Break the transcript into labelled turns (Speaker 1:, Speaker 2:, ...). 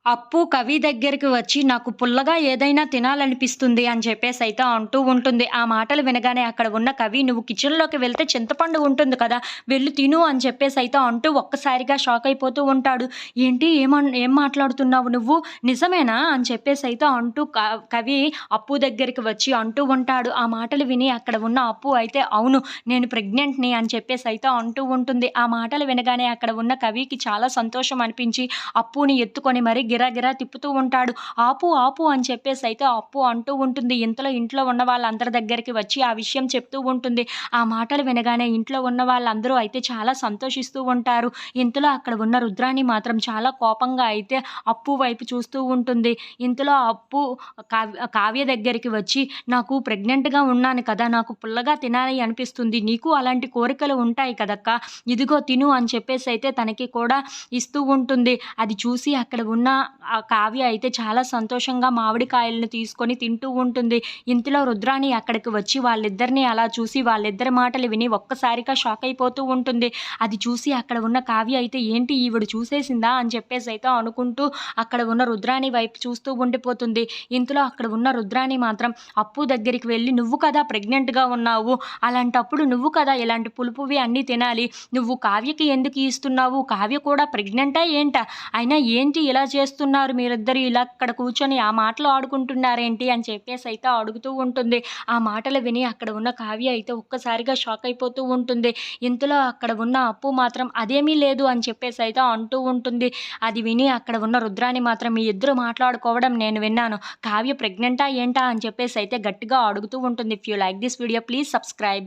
Speaker 1: అప్పు కవి దగ్గరికి వచ్చి నాకు పుల్లగా ఏదైనా తినాలనిపిస్తుంది అని చెప్పేసైతే అంటూ ఉంటుంది. ఆ మాటలు వినగానే అక్కడ ఉన్న కవి "నువ్వు కిచెన్‌లోకి వెళ్తే చింతపండు ఉంటుంది కదా! వెళ్లి తిను" అని చెప్పేసైతే అంటూ ఒక్కసారిగా షాక్ అయిపోతూ ఉంటాడు. "ఏంటి ఏం మాట్లాడుతున్నావు నువ్వు? నిజమేనా?" అని చెప్పేసైతే అంటూ కవి అప్పు దగ్గరికి వచ్చి అంటూ ఉంటాడు. ఆ మాటలు విని అక్కడ ఉన్న అప్పు అయితే "అవును, నేను ప్రెగ్నెంట్‌ని" అని చెప్పేసైతే అంటూ ఉంటుంది. ఆ మాటలు వినగానే అక్కడ ఉన్న కవికి చాలా సంతోషం అనిపించి అప్పుని ఎత్తుకొని మరి గిరగిరా తిప్పుతూ ఉంటాడు. "ఆపు, ఆపు" అని చెప్పేసైతే అప్పు అంటూ ఉంటుంది. ఇంతలో ఇంట్లో ఉన్న వాళ్ళందరి దగ్గరికి వచ్చి ఆ విషయం చెప్తూ ఉంటుంది. ఆ మాటలు వినగానే ఇంట్లో ఉన్న వాళ్ళందరూ అయితే చాలా సంతోషిస్తూ ఉంటారు. ఇంతలో అక్కడ ఉన్న రుద్రాణి మాత్రం చాలా కోపంగా అయితే అప్పు వైపు చూస్తూ ఉంటుంది. ఇంతలో అప్పు కావ్య దగ్గరికి వచ్చి, "నాకు ప్రెగ్నెంట్‌గా ఉన్నాను కదా! నాకు పుల్లగా తినాలి అనిపిస్తుంది. నీకు అలాంటి కోరికలు ఉంటాయి కదక్కా! ఇదిగో తిను" అని చెప్పేసైతే తనకి కూడా ఇస్తూ ఉంటుంది. అది చూసి అక్కడ ఉన్న ఆ కావ్య అయితే చాలా సంతోషంగా మామిడికాయలను తీసుకొని తింటూ ఉంటుంది. ఇంతలో రుద్రాణి అక్కడికి వచ్చి వాళ్ళిద్దరిని అలా చూసి వాళ్ళిద్దరి మాటలు విని ఒక్కసారిగా షాక్ అయిపోతూ ఉంటుంది. అది చూసి అక్కడ ఉన్న కావ్య అయితే ఏంటి ఈవిడ చూసేసిందా అని చెప్పేసైతే అనుకుంటూ అక్కడ ఉన్న రుద్రాణి వైపు చూస్తూ ఉండిపోతుంది. ఇంతలో అక్కడ ఉన్న రుద్రాణి మాత్రం అప్పు దగ్గరికి వెళ్లి, "నువ్వు కదా ప్రెగ్నెంట్‌గా ఉన్నావు. అలాంటప్పుడు నువ్వు కదా ఇలాంటి పులుపువి అన్నీ తినాలి. నువ్వు కావ్యకి ఎందుకు ఇస్తున్నావు? కావ్య కూడా ప్రెగ్నెంటా ఏంటా? అయినా ఏంటి ఇలా చేస్తున్నారు మీరిద్దరు? ఇలా అక్కడ కూర్చొని ఆ మాటలు ఆడుకుంటున్నారేంటి?" అని చెప్పేసైతే అడుగుతూ ఉంటుంది. ఆ మాటలు విని అక్కడ ఉన్న కావ్య అయితే ఒక్కసారిగా షాక్ అయిపోతూ ఉంటుంది. ఇంతలో అక్కడ ఉన్న అప్పు మాత్రం "అదేమీ లేదు" అని చెప్పేసైతే అంటూ ఉంటుంది. అది విని అక్కడ ఉన్న రుద్రాణి మాత్రం, "మీ ఇద్దరు మాట్లాడుకోవడం నేను విన్నాను. కావ్య ప్రెగ్నెంటా ఏంటా?" అని చెప్పేసైతే గట్టిగా అడుగుతూ ఉంటుంది. If you like this video please subscribe.